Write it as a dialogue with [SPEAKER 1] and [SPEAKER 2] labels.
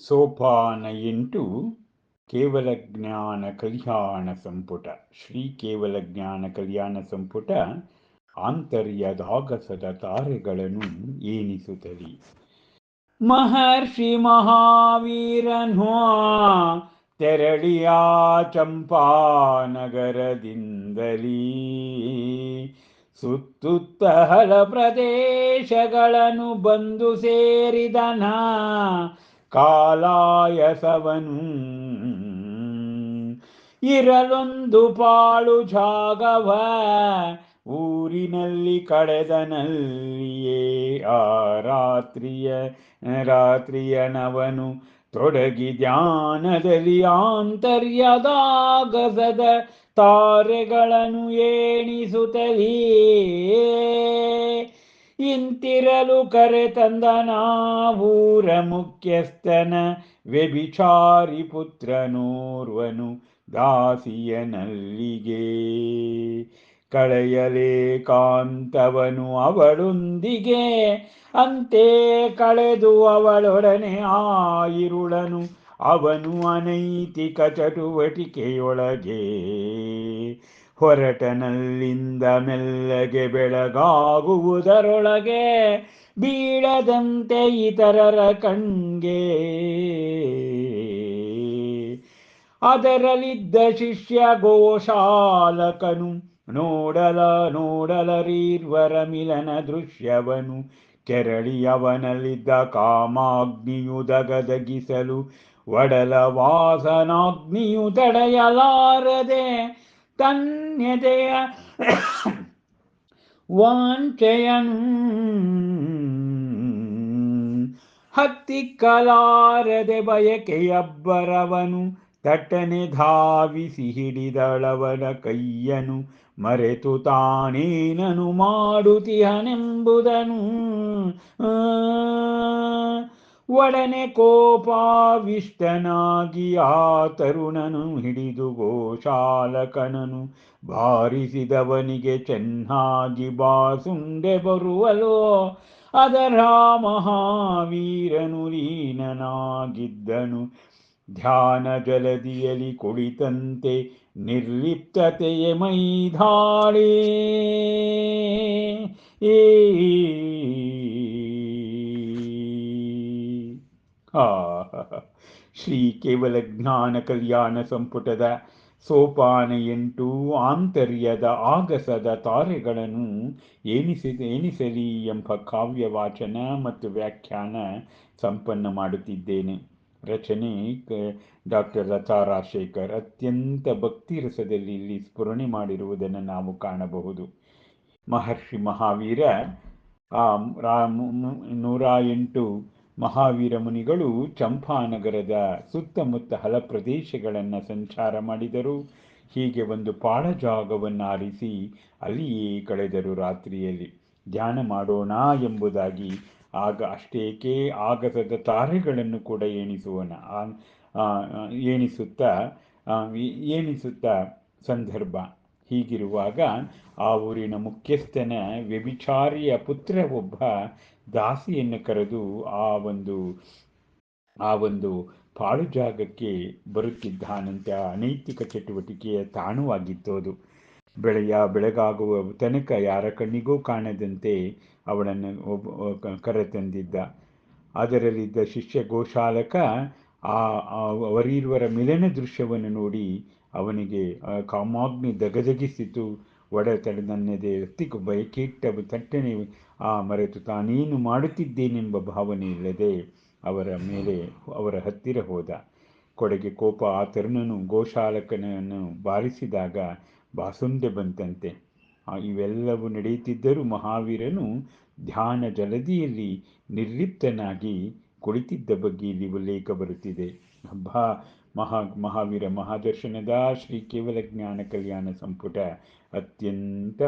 [SPEAKER 1] ಸೋಪಾನ 8 ಕೇವಲ ಜ್ಞಾನ ಕಲ್ಯಾಣ ಸಂಪುಟ. ಶ್ರೀ ಕೇವಲ ಜ್ಞಾನ ಕಲ್ಯಾಣ ಸಂಪುಟ ಆಂತರ್ಯದಾಗಸದ ತಾರೆಗಳನ್ನು ಏನಿಸುತ್ತಲಿ. ಮಹರ್ಷಿ ಮಹಾವೀರನು ತೆರಳಿಯ ಚಂಪಾನಗರದಿಂದಲೀ ಸುತ್ತುತ್ತ ಹಲ ಪ್ರದೇಶಗಳನ್ನು ಬಂದು ಸೇರಿದನ ಕಾಲಾಯಸವನು. ಇರಲೊಂದು ಪಾಳು ಜಾಗವ ಊರಿನಲ್ಲಿ ಕಳೆದನಲ್ಲಿಯೇ ಆ ರಾತ್ರಿಯನವನು ತೊಡಗಿ ಧ್ಯಾನದಲ್ಲಿ ಆಂತರ್ಯದಾಗಸದ ತಾರೆಗಳನ್ನು ಎಣಿಸುತ್ತಲೇ ಇಂತಿರಲು ಕರೆ ತಂದನ ಊರ ಮುಖ್ಯಸ್ಥನ ವ್ಯಭಿಚಾರಿ ಪುತ್ರನೋರ್ವನು ದಾಸಿಯನಲ್ಲಿಗೆ. ಕಳೆಯಲೇಕಾಂತವನು ಅವಳೊಂದಿಗೆ ಅಂತೆ ಕಳೆದು ಅವಳೊಡನೆ ಆ ಇರುಳನು ಅವನು ಅನೈತಿಕ ಚಟುವಟಿಕೆಯೊಳಗೆ ಹೊರಟನಲ್ಲಿಂದ ಮೆಲ್ಲಗೆ ಬೆಳಗಾಗುವುದರೊಳಗೆ ಬೀಳದಂತೆ ಇತರರ ಕಣ್ಗೆ. ಅದರಲ್ಲಿದ್ದ ಶಿಷ್ಯ ಗೋಶಾಲಕನು ನೋಡಲರೀರ್ವರ ಮಿಲನ ದೃಶ್ಯವನು ಕೆರಳಿಯವನಲ್ಲಿದ್ದ ಕಾಮಾಗ್ನಿಯು ದಗದಗಿಸಲು ಒಡಲ ವಾಸನಾಗ್ನಿಯು ತಡೆಯಲಾರದೆ ತನ್ನೆದೆಯ ವಾಂಚೆಯನು ಹತ್ತಿಕ್ಕಲಾರದೆ ಬಯಕೆಯಬ್ಬರವನು ತಟ್ಟನೆ ಧಾವಿಸಿ ಹಿಡಿದಳವನ ಕೈಯನು ಮರೆತು ತಾನೇನನು ಮಾಡುತ್ತಿಹನೆಂಬುದನು. ಒಡನೆ ಕೋಪಾವಿಷ್ಟನಾಗಿ ಆ ತರುಣನು ಹಿಡಿದು ಗೋಶಾಲಕನನು ಬಾರಿಸಿದವನಿಗೆ ಚೆನ್ನಾಗಿ ಬಾಸುಂಡೆ ಬರುವಲೋ ಅದರ ಮಹಾವೀರನು ಲೀನನಾಗಿದ್ದನು ಧ್ಯಾನ ಜಲದಿಯಲಿ ಕುಳಿತಂತೆ ನಿರ್ಲಿಪ್ತತೆಯ ಮೈದಾಳಿ. ಶ್ರೀ ಕೇವಲ ಜ್ಞಾನ ಕಲ್ಯಾಣ ಸಂಪುಟದ ಸೋಪಾನ 8 ಆಂತರ್ಯದ ಆಗಸದ ತಾರೆಗಳನ್ನು ಎಣಿಸಲಿ ಎಂಬ ಕಾವ್ಯ ವಾಚನ ಮತ್ತು ವ್ಯಾಖ್ಯಾನ ಸಂಪನ್ನ ಮಾಡುತ್ತಿದ್ದೇನೆ. ರಚನೆ ಡಾಕ್ಟರ್ ಲತಾ ರಾಜಶೇಖರ್. ಅತ್ಯಂತ ಭಕ್ತಿ ರಸದಲ್ಲಿ ಇಲ್ಲಿ ಸ್ಫುರಣೆ ಮಾಡಿರುವುದನ್ನು ನಾವು ಕಾಣಬಹುದು. ಮಹರ್ಷಿ ಮಹಾವೀರ 108 ಮಹಾವೀರ ಮುನಿಗಳು ಚಂಪಾನಗರದ ಸುತ್ತಮುತ್ತ ಹಲ ಪ್ರದೇಶಗಳನ್ನು ಸಂಚಾರ ಮಾಡಿದರು. ಹೀಗೆ ಒಂದು ಪಾಳ ಜಾಗವನ್ನು ಆರಿಸಿ ಅಲ್ಲಿಯೇ ಕಳೆದರು. ರಾತ್ರಿಯಲ್ಲಿ ಧ್ಯಾನ ಮಾಡೋಣ ಎಂಬುದಾಗಿ ಅಷ್ಟೇಕೆ ಆಗಸದ ತಾರೆಗಳನ್ನು ಕೂಡ ಎಣಿಸುತ್ತಾ ಸಂದರ್ಭ. ಹೀಗಿರುವಾಗ ಆ ಊರಿನ ಮುಖ್ಯಸ್ಥನ ವ್ಯಭಿಚಾರಿಯ ಪುತ್ರ ಒಬ್ಬ ದಾಸಿಯನ್ನು ಕರೆದು ಆ ಒಂದು ಪಾಳು ಜಾಗಕ್ಕೆ ಬರುತ್ತಿದ್ದಾನಂತೆ. ಅನೈತಿಕ ಚಟುವಟಿಕೆಯ ತಾಣವಾಗಿತ್ತು ಅದು. ಬೆಳಗಾಗುವ ತನಕ ಯಾರ ಕಣ್ಣಿಗೂ ಕಾಣದಂತೆ ಅವಳನ್ನು ಕರೆತಂದಿದ್ದ. ಅದರಲ್ಲಿದ್ದ ಶಿಷ್ಯ ಗೋಶಾಲಕ ಅವರೀರ್ವರ ಮಿಲನ ದೃಶ್ಯವನ್ನು ನೋಡಿ ಅವನಿಗೆ ಕಾಮಾಗ್ನಿ ದಗದಗಿಸಿತು. ನನ್ನದೇ ಹೊತ್ತಿಗೆ ಬಯಕೆಟ್ಟ ತಟ್ಟನೆ ಮರೆತು ತಾನೇನು ಮಾಡುತ್ತಿದ್ದೇನೆಂಬ ಭಾವನೆ ಇಲ್ಲದೆ ಅವರ ಹತ್ತಿರ ಹೋದ. ಕೊಡೆಗೆ ಕೋಪ ಆ ತರುಣನು ಗೋಶಾಲಕನನ್ನು ಬಾರಿಸಿದಾಗ ಬಾಸುಂಡೆ ಬಂತಂತೆ. ಇವೆಲ್ಲವೂ ನಡೆಯುತ್ತಿದ್ದರೂ ಮಹಾವೀರನು ಧ್ಯಾನ ಜಲದಿಯಲ್ಲಿ ನಿರ್ಲಿಪ್ತನಾಗಿ ಕುಳಿತಿದ್ದ ಬಗ್ಗೆ ಇಲ್ಲಿ ಉಲ್ಲೇಖ ಬರುತ್ತಿದೆ. ಮಹಾವೀರ ಮಹಾದರ್ಶನದ ಶ್ರೀ ಕೇವಲ ಜ್ಞಾನ ಕಲ್ಯಾಣ ಸಂಪುಟ ಅತ್ಯಂತ